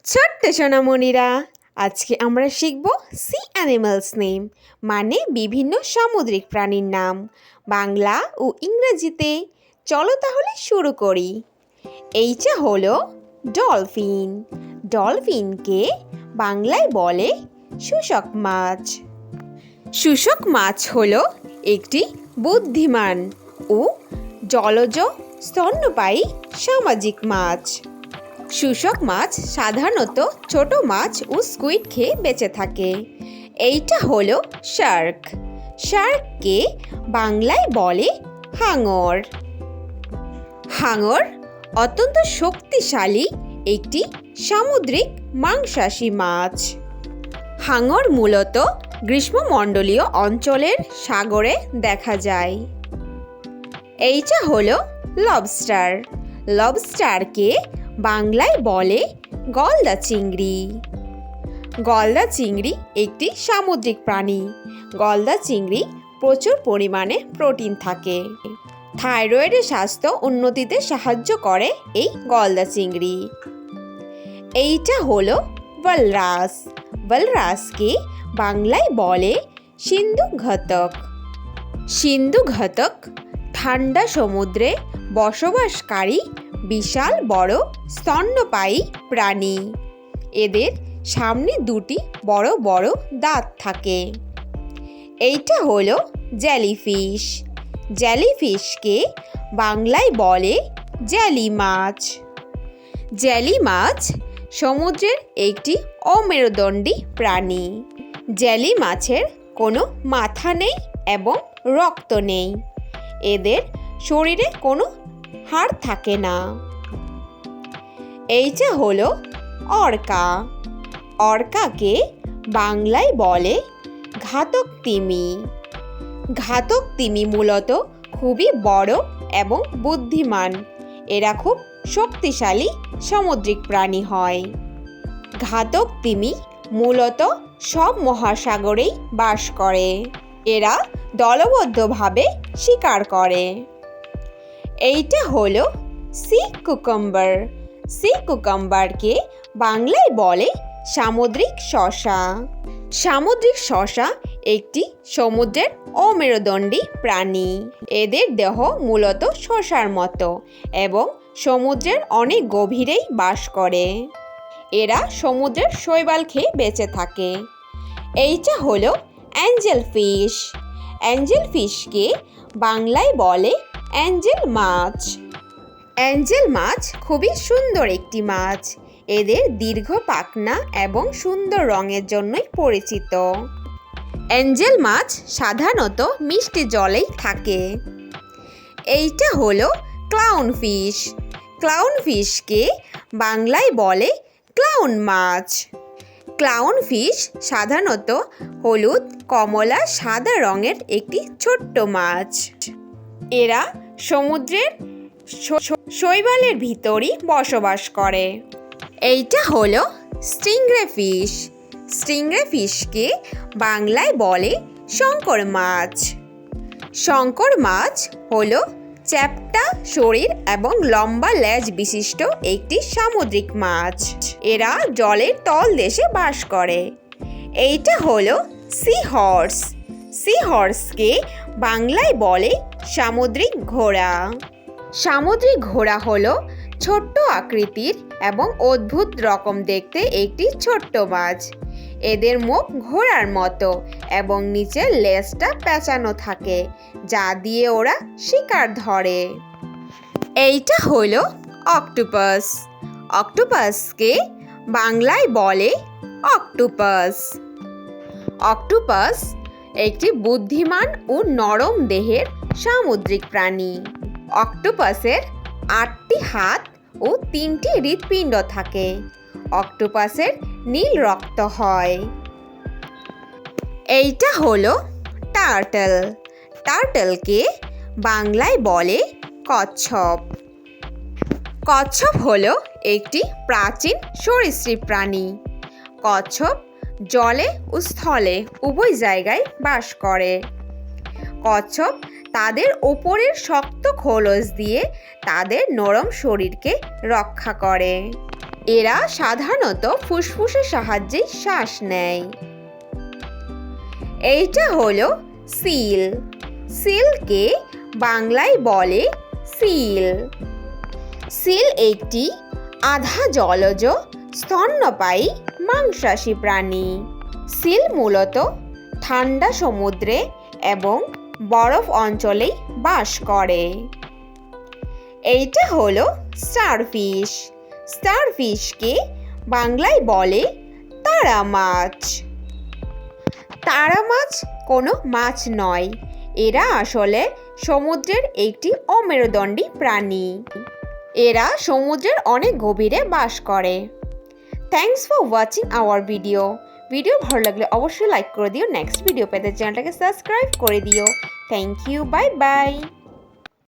ছোট্ট সোনামণিরা, আজকে আমরা শিখব সি অ্যানিমালস নেম মানে বিভিন্ন সামুদ্রিক প্রাণীর নাম বাংলা ও ইংরেজিতে। চলো তাহলে শুরু করি। এইটা হলো ডলফিন। ডলফিনকে বাংলায় বলে শুশক মাছ। শুশক মাছ হলো একটি বুদ্ধিমান ও জলজ স্তন্যপায়ী সামাজিক মাছ। শুশক মাছ সাধারণত ছোট মাছ ও স্কুইড খেয়ে বেঁচে থাকে। এইটা হলো শার্ক। শার্ককে বাংলায় বলে হাঙর। হাঙর অত্যন্ত শক্তিশালী একটি সামুদ্রিক মাংসাশী মাছ। হাঙর মূলত গ্রীষ্মমণ্ডলীয় অঞ্চলের সাগরে দেখা যায়। এইটা হলো লবস্টার। লবস্টারকে বাংলায় বলে গলদা চিংড়ি। গলদা চিংড়ি একটি সামুদ্রিক প্রাণী। গলদা চিংড়ি প্রচুর পরিমাণে প্রোটিন থাকে। থাইরয়েডের স্বাস্থ্য উন্নতিতে সাহায্য করে এই গলদা চিংড়ি। এইটা হলো ওয়ালরাস। ওয়ালরাসকে বাংলায় বলে সিন্ধুঘাতক। সিন্ধুঘাতক ঠান্ডা সমুদ্রে বসবাসকারী বিশাল বড় স্তন্যপায়ী প্রাণী। এদের সামনে দুটি বড় বড় দাঁত থাকে। এইটা হলো জেলিফিশ। জেলিফিশকে বাংলায় বলে জেলি মাছ। জেলি মাছ সমুদ্রের একটি অমেরুদণ্ডী প্রাণী। জেলি মাছের কোনো মাথা নেই এবং রক্ত নেই। এদের শরীরে কোনো হাড় থাকে না। এইটা হলো অর্কা। অর্কাকে বাংলায় বলে ঘাতক তিমি। ঘাতক তিমি মূলত খুবই বড় এবং বুদ্ধিমান। এরা খুব শক্তিশালী সামুদ্রিক প্রাণী হয়। ঘাতক তিমি মূলত সব মহাসাগরেই বাস করে। এরা দলবদ্ধভাবে শিকার করে। এইটা হলো সি কুকাম্বার। সি কুকাম্বারকে বাংলায় বলে সামুদ্রিক শসা। সামুদ্রিক শসা একটি সমুদ্রের অমেরুদণ্ডী প্রাণী। এদের দেহ মূলত শসার মতো এবং সমুদ্রের অনেক গভীরেই বাস করে। এরা সমুদ্রের শৈবাল খেয়ে বেঁচে থাকে। এইটা হলো অ্যাঞ্জেল ফিশ। অ্যাঞ্জেল ফিশকে বাংলায় বলে অ্যাঞ্জেল মাছ। অ্যাঞ্জেল মাছ খুবই সুন্দর একটি মাছ। এদের দীর্ঘ পাখনা এবং সুন্দর রঙের জন্যই পরিচিত। অ্যাঞ্জেল মাছ সাধারণত মিষ্টি জলেই থাকে। এইটা হলো ক্লাউন ফিশ। ক্লাউন ফিশকে বাংলায় বলে ক্লাউন মাছ। ক্লাউন ফিশ সাধারণত হলুদ, কমলা, সাদা রঙের একটি ছোট্ট মাছ। এরা সমুদ্রের শৈবালের ভিতরই বসবাস করে। এইটা হলো স্টিংরে ফিশ। স্টিংরে ফিশকে বাংলায় বলে শঙ্কর মাছ। শঙ্কর মাছ হলো চ্যাপ্টা শরীর এবং লম্বা লেজ বিশিষ্ট একটি সামুদ্রিক মাছ। এরা জলের তলদেশে বাস করে। এইটা হলো সি হর্স। সি হর্সকে বাংলায় বলে সামুদ্রিক ঘোড়া। সামুদ্রিক ঘোড়া হলো ছোট্ট আকৃতির এবং অদ্ভুত রকম দেখতে একটি ছোট্ট মাছ। এদের মুখ ঘোড়ার মতো এবং নিচের লেজটা পেঁচানো থাকে, যা দিয়ে ওরা শিকার ধরে। এইটা হলো অক্টোপাস। অক্টোপাসকে বাংলায় বলে অক্টোপাস। অক্টোপাস একটি বুদ্ধিমান ও নরম দেহের সামুদ্রিক প্রাণী। অক্টোপাসের 8টি হাত ও 3টি হৃৎপিণ্ড থাকে। অক্টোপাসের নীল রক্ত হয়। এইটা হলো টার্টল। টার্টলকে বাংলায় বলে কচ্ছপ। কচ্ছপ হলো একটি প্রাচীন সরীসৃপ প্রাণী। কচ্ছপ জলে ও স্থলে উভয় জায়গায় বাস করে। কচ্ছপ তাদের ওপরের শক্ত খোলস দিয়ে তাদের নরম শরীরকে রক্ষা করে। এরা সাধারণত ফুসফুসের সাহায্যে শ্বাস নেয়। এইটা হলো সিল। সিলকে বাংলায় বলে সিল। সিল একটি আধা জলজ স্তন্যপায়ী মাংসাশী প্রাণী। সিল মূলত ঠান্ডা সমুদ্রে এবং বরফ অঞ্চলেই বাস করে। এইটা হলো স্টারফিশ। স্টারফিশকে বাংলায় বলে তারা মাছ। তারা মাছ কোনো মাছ নয়, এরা আসলে সমুদ্রের একটি অমেরুদণ্ডী প্রাণী। এরা সমুদ্রের অনেক গভীরে বাস করে। Thanks for watching hour video. Video ভালো লাগলে অবশ্যই লাইক করে দিও। নেক্সট ভিডিও পেতে চ্যানেলটাকে সাবস্ক্রাইব করে দিও। Thank you, bye by.